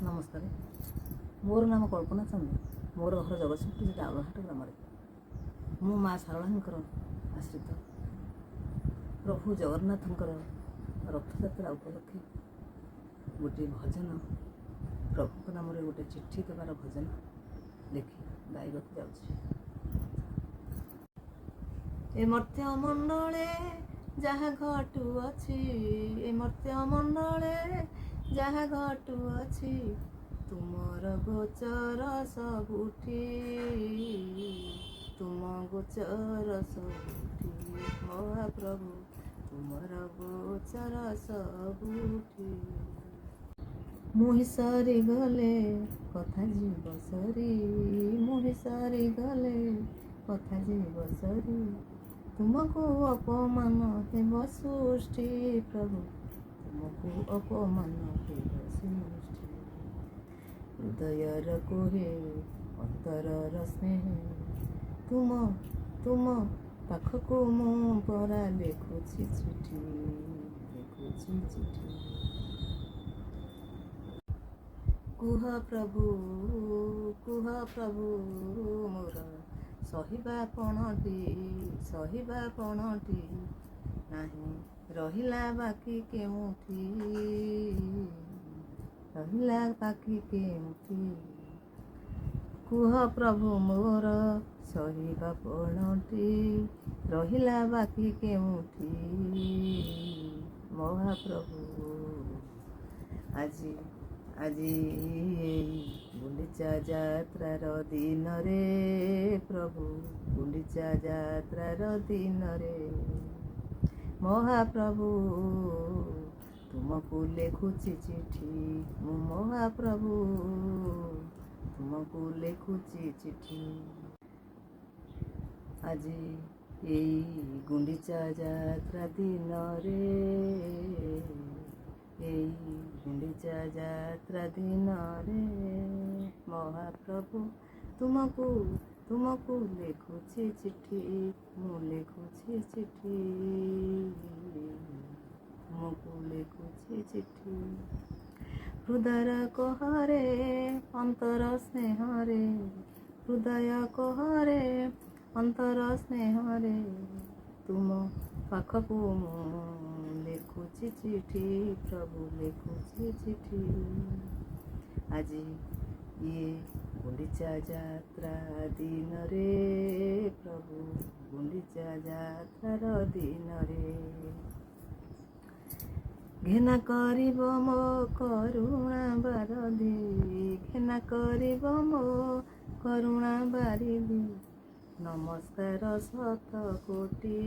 ନମସ୍କାର। ମୋର ନାମ କଳ୍ପନା ଚନ୍ଦ୍ର। ମୋର ଘର ଜଗତସିଂହପୁର ଜିଲ୍ଲା ଆଉଳହାଟ ଗ୍ରାମରେ। ମୁଁ ମା ଶାରଳାଙ୍କର ଆଶ୍ରିତ। ପ୍ରଭୁ ଜଗନ୍ନାଥଙ୍କର ରଥଯାତ୍ରା ଉପଲକ୍ଷେ ଗୋଟିଏ ଭଜନ, ପ୍ରଭୁଙ୍କ ନାମରେ ଗୋଟେ ଚିଠି ଦେବାର ଭଜନ ଲେଖି ଗାଇବାକୁ ଯାଉଛି। ଏ ମର୍ତ୍ତ୍ୟ ମଣ୍ଡଳେ ଯାହା ଘଟୁଅଛି, ଏ ମର୍ତ୍ତ୍ୟ ମଣ୍ଡଳେ ଯାହା ଘଟୁଅଛି, ତୁମର ଗୋଚର ସବୁଠି, ତୁମ ଗୋଚର ସବୁଠି, ମହାପ୍ରଭୁ ତୁମର ଗୋଚର ସବୁଠି। ମୁହିଁ ସରିଗଲେ କଥା ଯିବ ସରି, ମୁହିଁ ସରିଗଲେ କଥା ଯିବ ସରି, ତୁମକୁ ଅପମାନ ହେବ ସୃଷ୍ଟି, ପ୍ରଭୁ ତୁମକୁ ଅପମାନ ହେବ ସୃଷ୍ଟି। ହୃଦୟର କୁହେ ଅନ୍ତରର ସ୍ନେହ, ତୁମ ପାଖକୁ ମୁଁ ପରା ଲେଖୁଛି ଚିଠି, ଲେଖୁଛି ଚିଠି। କୁହ ପ୍ରଭୁ ମୋର ସହିବା ପଣଟି ନାହିଁ, ରହିଲା ବାକି କେଉଁଠି, ରହିଲା ବାକି କେଉଁଠି। କୁହ ପ୍ରଭୁ ମୋର ସହିବା ପଣଟି ରହିଲା ବାକି କେଉଁଠି, ମହାପ୍ରଭୁ ଆଜି ଏଇ ଗୁଣ୍ଡିଚା ଯାତ୍ରାର ଦିନରେ, ପ୍ରଭୁ ଗୁଣ୍ଡିଚା ଯାତ୍ରାର ଦିନରେ, ମହାପ୍ରଭୁ ତୁମକୁ ଲେଖୁଛି ଚିଠି, ମୁଁ ମହାପ୍ରଭୁ ତୁମକୁ ଲେଖୁଛି ଚିଠି। ଆଜି ଏଇ ଗୁଣ୍ଡିଚା ଯାତ୍ରା ଦିନରେ, ଏଇ ଗୁଣ୍ଡିଚା ଯାତ୍ରା ଦିନରେ, ମହାପ୍ରଭୁ ତୁମକୁ ଲେଖୁଛି ଚିଠି, ମୁଁ ଲେଖୁଛି ଚିଠି, ତୁମକୁ ଲେଖୁଛି ଚିଠି। ହୃଦୟ କହରେ ଅନ୍ତର ସ୍ନେହରେ, ହୃଦୟ କହରେ ଅନ୍ତର ସ୍ନେହରେ, ତୁମ ପାଖକୁ ମୁଁ ଲେଖୁଛି ଚିଠି, ପ୍ରଭୁ ଲେଖୁଛି ଚିଠି। ଆଜି ଇଏ ଗୁଣ୍ଡିଚା ଯାତ୍ରା ଦିନରେ, ପ୍ରଭୁ ଗୁଣ୍ଡିଚା ଯାତ୍ରାର ଦିନରେ, ଘେନା କରିବ ମୋ କରୁଣା ବାରଦି, ଘେନା କରିବ ମୋ କରୁଣା ବାରିଦି, ନମସ୍କାର ଶତ କୋଟି,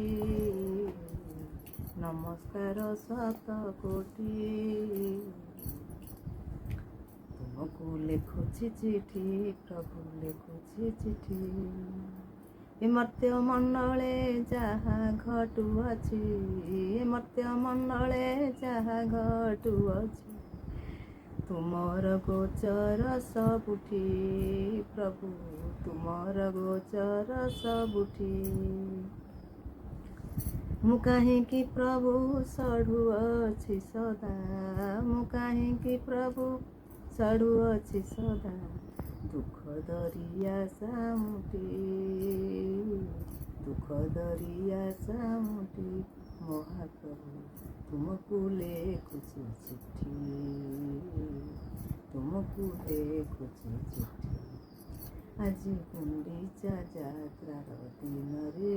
ନମସ୍କାର ଶତ କୋଟି। ତୁମକୁ ଲେଖୁଛି ଚିଠି, ପ୍ରଭୁ ଲେଖୁଛି ଚିଠି। ଏ ମର୍ତ୍ତ୍ୟ ମଣ୍ଡଳେ ଯାହା ଘଟୁଅଛି, ଏ ମର୍ତ୍ତ୍ୟ ମଣ୍ଡଳେ ଯାହା ଘଟୁଅଛି, ତୁମର ଗୋଚର ସବୁଠି, ପ୍ରଭୁ ତୁମର ଗୋଚର ସବୁଠି। ମୁଁ କାହିଁକି ପ୍ରଭୁ ସଢ଼ୁଅଛି ସଦା, ମୁଁ କାହିଁକି ପ୍ରଭୁ ସଢ଼ୁଅଛି ସଦା, ଦୁଃଖ ଦରିଆ ସାମୁଟି, ଦୁଃଖ ଦରିଆ ସାମୁଟି, ମହାପ୍ରଭୁ ତୁମକୁ ଲେଖୁଛି ଚିଠି, ତୁମକୁ ଲେଖୁଛି ଚିଠି। ଆଜି ଗୁଣ୍ଡିଚା ଯାତ୍ରାର ଦିନରେ,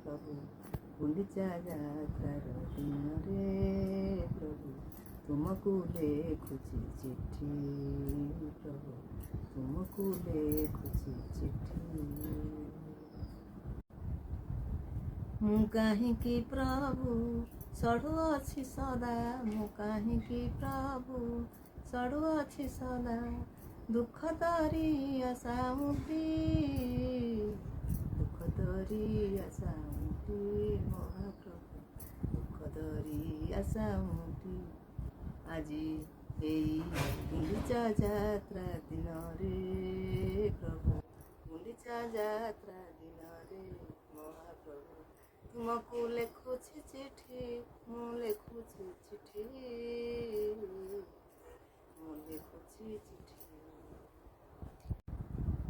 ପ୍ରଭୁ ଗୁଣ୍ଡିଚା ଯାତ୍ରାର ଦିନରେ, ପ୍ରଭୁ ତୁମକୁ ଲେଖୁଛି ଚିଠି, ପ୍ରଭୁ ତୁମକୁ ଲେଖୁଛି ଚିଠି। ମୁଁ କାହିଁକି ପ୍ରଭୁ ସଢ଼ୁଅଛି ସଦା, ମୁଁ କାହିଁକି ପ୍ରଭୁ ସଢ଼ୁଅଛି ସଦା, ଦୁଃଖ ଦରିଆ ସାମୁଟି, ଦୁଃଖ ଦରିଆ ସାମୁଟି, ମହାପ୍ରଭୁ ଦୁଃଖ ଦରିଆ ସାମୁଟି। ଆଜି ଏଇ ଗୁଣ୍ଡିଚା ଯାତ୍ରା ଦିନରେ, ପ୍ରଭୁ ଗୁଣ୍ଡିଚା ଯାତ୍ରା ଦିନରେ, ମହାପ୍ରଭୁ ତୁମକୁ ଲେଖୁଛି ଚିଠି, ମୁଁ ଲେଖୁଛି ଚିଠି, ମୁଁ ଲେଖୁଛି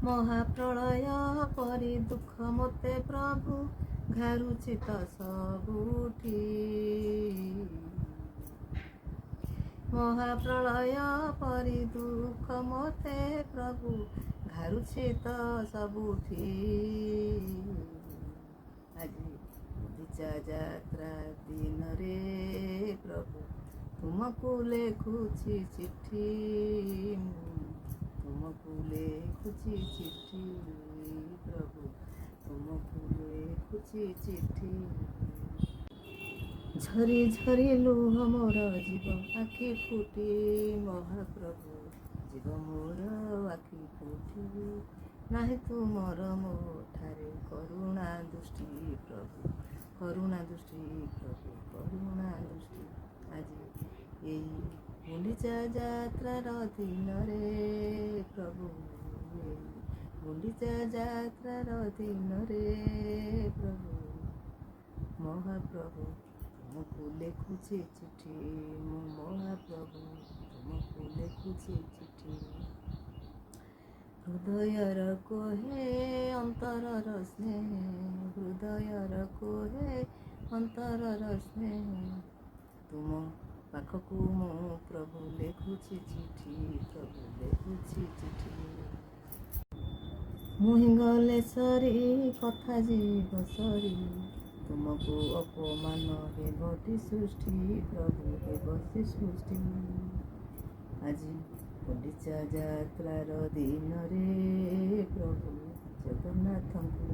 ମହାପ୍ରଳୟ ପରି ଦୁଃଖ ମୋତେ ପ୍ରଭୁ ଘାରୁଛି ତ ସବୁଠି। ମହାପ୍ରଳୟ ପରି ଦୁଃଖ ମୋତେ ପ୍ରଭୁ ଘାରୁଛି ତ ସବୁଠି। ଆଜି ଗୁଣ୍ଡିଚା ଯାତ୍ରା ଦିନରେ ପ୍ରଭୁ ତୁମକୁ ଲେଖୁଛି ଚିଠି, ତୁମକୁ ଲେଖୁଛି ଚିଠି ପ୍ରଭୁ, ତୁମକୁ ଲେଖୁଛି ଚିଠି। ଝରି ଝରି ଲୁହ ମୋର ଯିବ ଆଖି ଫୁଟି, ମହାପ୍ରଭୁ ଯିବ ମୋର ଆଖି ଫୁଟି। ନାହିଁ ତୁମର ମୋ ଠାରେ କରୁଣା ଦୃଷ୍ଟି ପ୍ରଭୁ, କରୁଣା ଦୃଷ୍ଟି ପ୍ରଭୁ, କରୁଣା ଦୃଷ୍ଟି। ଆଜି ଏଇ ଗୁଣ୍ଡିଚା ଯାତ୍ରାର ଦିନରେ ପ୍ରଭୁ, ଏଇ ଗୁଣ୍ଡିଚା ଯାତ୍ରାର ଦିନରେ ପ୍ରଭୁ, ମହାପ୍ରଭୁ ତୁମକୁ ଲେଖୁଛି ଚିଠି, ମୁଁ ମହାପ୍ରଭୁ ତୁମକୁ ଲେଖୁଛି ଚିଠି। ହୃଦୟର କୋହେ ଅନ୍ତରର ସ୍ନେହ, ହୃଦୟର କୋହେ ଅନ୍ତରର ସ୍ନେହ, ତୁମ ପାଖକୁ ମୁଁ ପ୍ରଭୁ ଲେଖୁଛି ଚିଠି, ପ୍ରଭୁ ଲେଖୁଛି ଚିଠି। ମୁହିଁ ଗଲେ ସରି କଥା ଯିବ ସରି, ତୁମକୁ ଅପମାନ ହେବଟି ସୃଷ୍ଟି ପ୍ରଭୁ, ହେବଟି ସୃଷ୍ଟି। ଆଜି ଗୁଣ୍ଡିଚା ଯାତ୍ରାର ଦିନରେ ପ୍ରଭୁ ଜଗନ୍ନାଥଙ୍କୁ